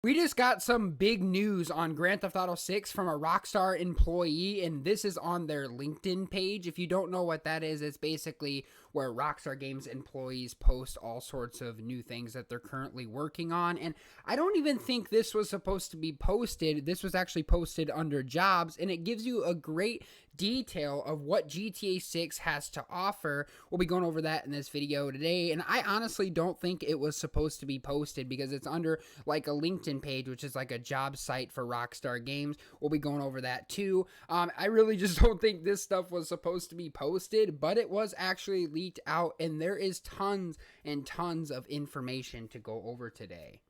We just got some big news on Grand Theft Auto 6 from a Rockstar employee, and this is on their LinkedIn page. If you don't know what that is, it's basically where Rockstar Games employees post all sorts of new things that they're currently working on. And I don't even think this was supposed to be posted. This was actually posted under jobs, and it gives you a great detail of what GTA 6 has to offer. We'll be going over that in this video today, and I honestly don't think it was supposed to be posted because it's under like a LinkedIn page, which is like a job site for Rockstar Games. We'll be going over that too. I really just don't think this stuff was supposed to be posted, but it was actually leaked out, and there is tons and tons of information to go over today.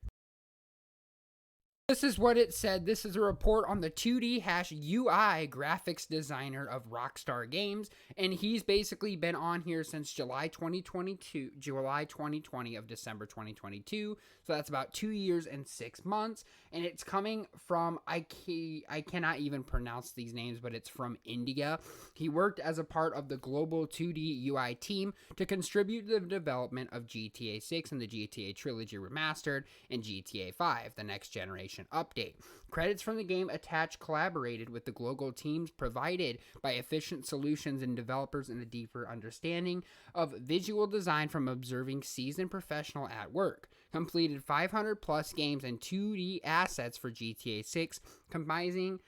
This is what it said. This is a report on the 2D-UI graphics designer of Rockstar Games, and he's basically been on here since July 2020 of December 2022, so that's about 2 years and 6 months, and it's coming from, I cannot even pronounce these names, but it's from India. He worked as a part of the global 2D UI team to contribute to the development of GTA 6 and the GTA Trilogy Remastered and GTA 5, the next generation update. Credits from the game attached collaborated with the global teams provided by Efficient Solutions and developers and a deeper understanding of visual design from observing seasoned professional at work. Completed 500 plus games and 2D assets for GTA 6, comprising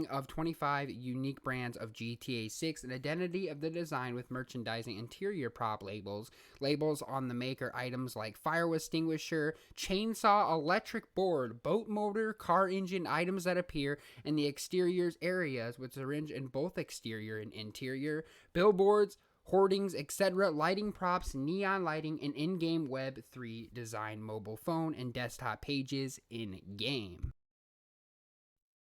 of 25 unique brands of GTA 6, an identity of the design with merchandising interior prop labels on the maker items like fire extinguisher, chainsaw, electric board, boat motor, car engine items that appear in the exteriors areas with syringe in both exterior and interior, billboards, hoardings, etc., lighting props, neon lighting, and in-game Web 3 design, mobile phone, and desktop pages in-game.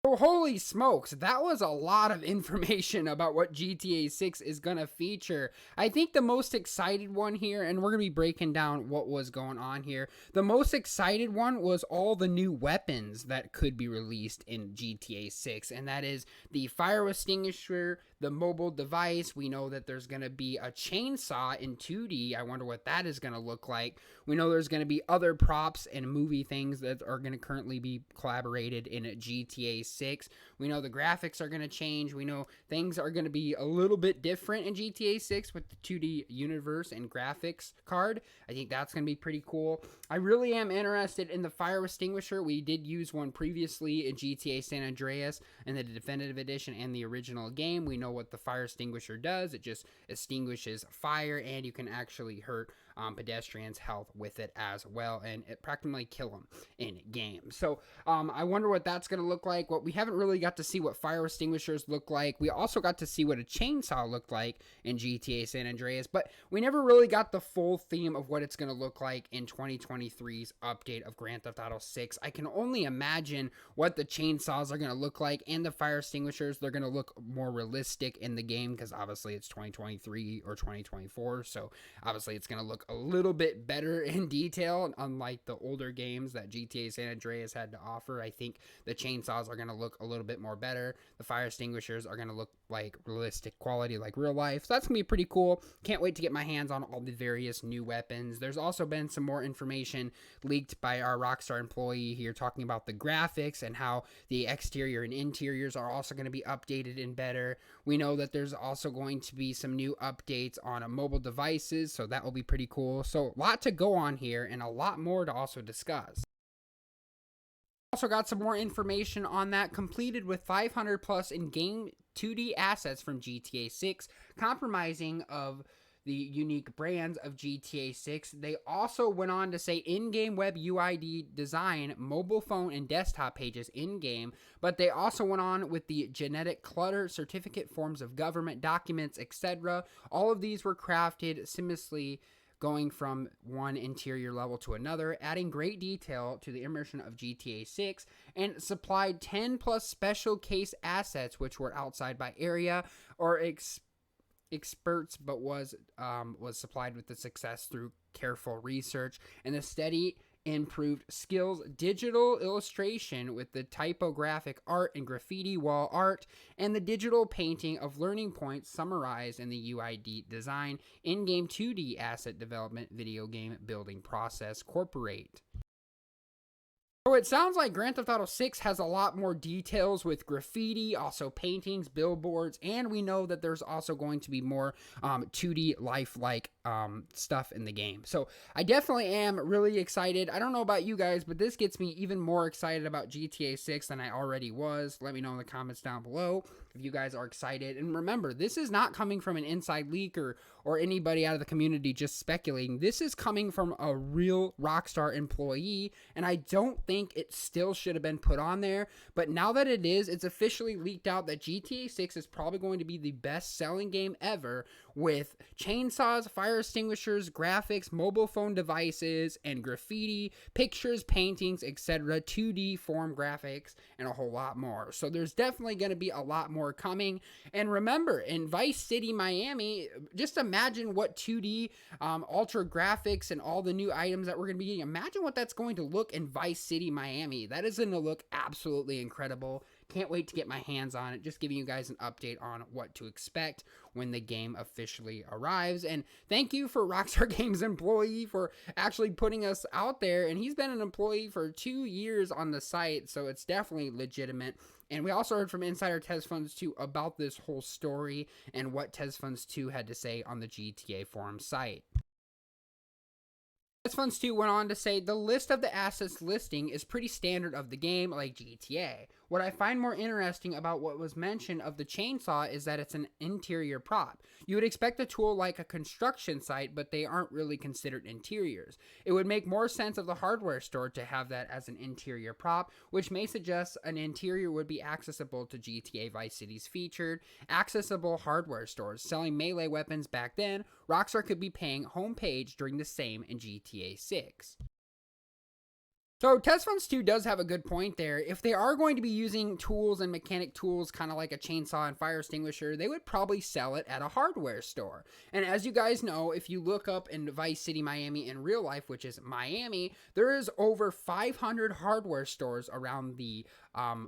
Oh, holy smokes, that was a lot of information about what GTA 6 is going to feature. I think the most excited one here, and we're going to be breaking down what was going on here, the most excited one was all the new weapons that could be released in GTA 6, and that is the fire extinguisher, the mobile device. We know that there's going to be a chainsaw in 2D. I wonder what that is going to look like. We know there's going to be other props and movie things that are going to currently be collaborated in GTA 6. We know the graphics are going to change. We know things are going to be a little bit different in GTA 6 with the 2D universe and graphics card. I think that's going to be pretty cool. I really am interested in the fire extinguisher. We did use one previously in GTA San Andreas in the definitive edition and the original game. We know what the fire extinguisher does. It just extinguishes fire, and you can actually hurt pedestrians' health with it as well, and it practically kill them in game. So I wonder what that's going to look like. What we haven't really got to see what fire extinguishers look like. We also got to see what a chainsaw looked like in GTA San Andreas, but we never really got the full theme of what it's going to look like in 2023's update of Grand Theft Auto 6. I can only imagine what the chainsaws are going to look like, and the fire extinguishers, they're going to look more realistic in the game because obviously it's 2023 or 2024, so obviously it's going to look a little bit better in detail, unlike the older games that GTA San Andreas had to offer. I think the chainsaws are going to look a little bit more better. The fire extinguishers are going to look like realistic quality, like real life. So that's going to be pretty cool. Can't wait to get my hands on all the various new weapons. There's also been some more information leaked by our Rockstar employee here talking about the graphics and how the exterior and interiors are also going to be updated and better. We know that there's also going to be some new updates on mobile devices, so that will be pretty cool. So a lot to go on here and a lot more to also discuss. Also got some more information on that, completed with 500 plus in-game 2D assets from GTA 6, compromising of the unique brands of GTA 6. They also went on to say in-game web UID design, mobile phone and desktop pages in-game, but they also went on with the genetic clutter, certificate forms of government documents, etc. All of these were crafted seamlessly, going from one interior level to another, adding great detail to the immersion of GTA 6, and supplied 10 plus special case assets which were outside by area or experts, but was supplied with the success through careful research and a steady improved skills, digital illustration with the typographic art and graffiti wall art, and the digital painting of learning points summarized in the UID design, in-game 2D asset development, video game building process, corporate. So it sounds like Grand Theft Auto 6 has a lot more details with graffiti, also paintings, billboards, and we know that there's also going to be more 2D lifelike stuff in the game. So I definitely am really excited. I don't know about you guys, but this gets me even more excited about GTA 6 than I already was. Let me know in the comments down below if you guys are excited. And remember, this is not coming from an inside leak or anybody out of the community just speculating. This is coming from a real Rockstar employee, and I don't think it still should have been put on there. But now that it is, it's officially leaked out that GTA 6 is probably going to be the best selling game ever, with chainsaws, fire extinguishers, graphics, mobile phone devices, and graffiti, pictures, paintings, etc., 2D form graphics, and a whole lot more. So there's definitely going to be a lot more coming. And remember, in Vice City, Miami, just imagine what 2D ultra graphics and all the new items that we're going to be getting. Imagine what that's going to look in Vice City, Miami. That is going to look absolutely incredible. Can't wait to get my hands on it. Just giving you guys an update on what to expect when the game officially arrives. And thank you for Rockstar Games employee for actually putting us out there. And he's been an employee for 2 years on the site, so it's definitely legitimate. And we also heard from Insider TezFunds 2 about this whole story and what TezFunds 2 had to say on the GTA forum site. TezFunds 2 went on to say, the list of the assets listing is pretty standard of the game, like GTA. What I find more interesting about what was mentioned of the chainsaw is that it's an interior prop. You would expect a tool like a construction site, but they aren't really considered interiors. It would make more sense of the hardware store to have that as an interior prop, which may suggest an interior would be accessible to GTA Vice City's featured, accessible hardware stores. Selling melee weapons back then, Rockstar could be paying homepage during the same in GTA 6. So TezFunds 2 does have a good point there. If they are going to be using tools and mechanic tools, kind of like a chainsaw and fire extinguisher, they would probably sell it at a hardware store. And as you guys know, if you look up in Vice City, Miami in real life, which is Miami, there is over 500 hardware stores around the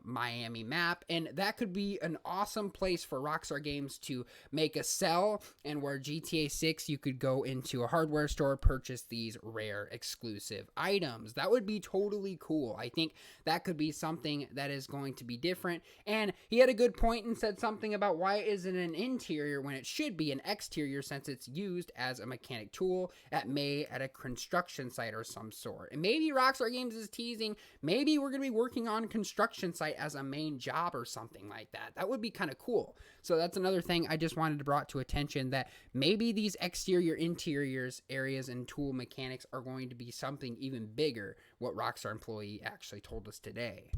Miami map, and that could be an awesome place for Rockstar Games to make a sell, and where GTA 6 you could go into a hardware store, purchase these rare exclusive items. That would be totally cool. I think that could be something that is going to be different. And he had a good point and said something about why isn't an interior when it should be an exterior, since it's used as a mechanic tool at a construction site or some sort. And maybe Rockstar Games is teasing, maybe we're going to be working on construction site as a main job or something like that. That would be kind of cool. So that's another thing I just wanted to brought to attention, that maybe these exterior interiors areas and tool mechanics are going to be something even bigger, what Rockstar employee actually told us today.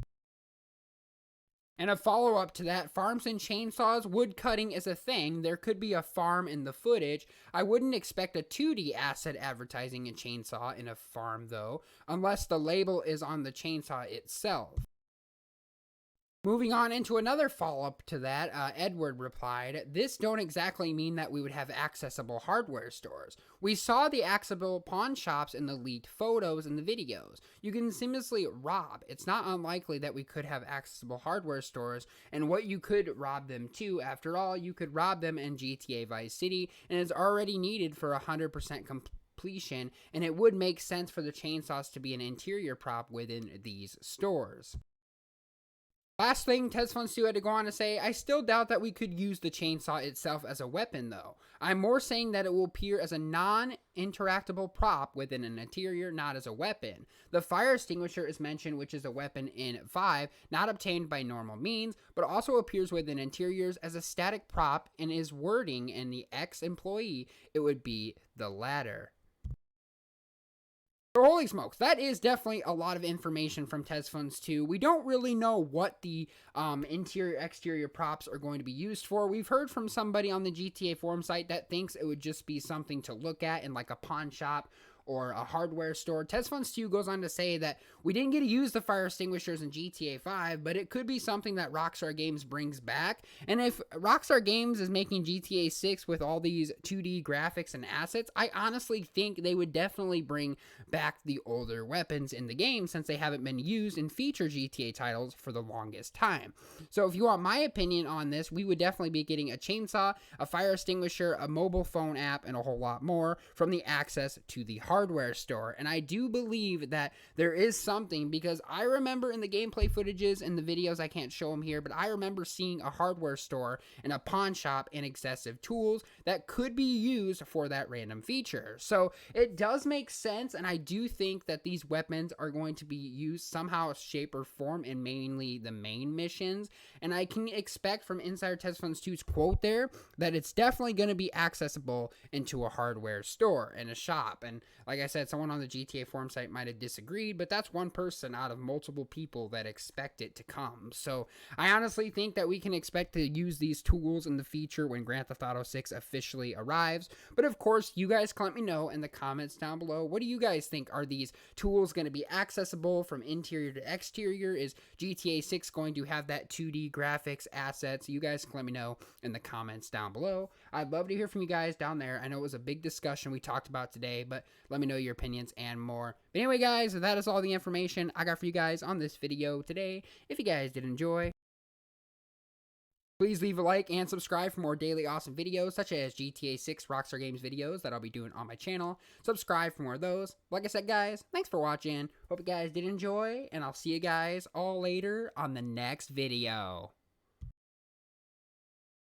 And a follow-up to that, farms and chainsaws, wood cutting is a thing. There could be a farm in the footage. I wouldn't expect a 2D asset advertising a chainsaw in a farm though, unless the label is on the chainsaw itself. Moving on into another follow-up to that, Edward replied, this don't exactly mean that we would have accessible hardware stores. We saw the accessible pawn shops in the leaked photos and the videos. You can seamlessly rob. It's not unlikely that we could have accessible hardware stores, and what you could rob them to. After all, you could rob them in GTA Vice City, and it's already needed for 100% completion, and it would make sense for the chainsaws to be an interior prop within these stores. Last thing, TezFunds 2 had to go on to say, I still doubt that we could use the chainsaw itself as a weapon though. I'm more saying that it will appear as a non-interactable prop within an interior, not as a weapon. The fire extinguisher is mentioned, which is a weapon in 5, not obtained by normal means, but also appears within interiors as a static prop, and is wording in the ex-employee, it would be the latter. Holy smokes, that is definitely a lot of information from TezFunds 2. We don't really know what the interior-exterior props are going to be used for. We've heard from somebody on the GTA forum site that thinks it would just be something to look at in like a pawn shop or a hardware store. TezFunds 2 goes on to say that we didn't get to use the fire extinguishers in GTA 5, but it could be something that Rockstar Games brings back. And if Rockstar Games is making GTA 6 with all these 2D graphics and assets, I honestly think they would definitely bring back the older weapons in the game, since they haven't been used in feature GTA titles for the longest time. So if you want my opinion on this, we would definitely be getting a chainsaw, a fire extinguisher, a mobile phone app, and a whole lot more from the access to the hardware hardware store. And I do believe that there is something, because I remember in the gameplay footages and the videos, I can't show them here, but I remember seeing a hardware store and a pawn shop and excessive tools that could be used for that random feature. So it does make sense, and I do think that these weapons are going to be used somehow, shape, or form in mainly the main missions. And I can expect from Insider Test Funds 2's quote there that it's definitely going to be accessible into a hardware store and a shop. And like I said, someone on the GTA forum site might have disagreed, but that's one person out of multiple people that expect it to come. So I honestly think that we can expect to use these tools in the feature when Grand Theft Auto 6 officially arrives. But of course, you guys can let me know in the comments down below. What do you guys think? Are these tools going to be accessible from interior to exterior? Is GTA 6 going to have that 2D graphics assets? You guys can let me know in the comments down below. I'd love to hear from you guys down there. I know it was a big discussion we talked about today, but let me know your opinions and more. But anyway, guys, that is all the information I got for you guys on this video today. If you guys did enjoy, please leave a like and subscribe for more daily awesome videos such as GTA 6 Rockstar Games videos that I'll be doing on my channel. Subscribe for more of those. Like I said, guys, thanks for watching. Hope you guys did enjoy, and I'll see you guys all later on the next video.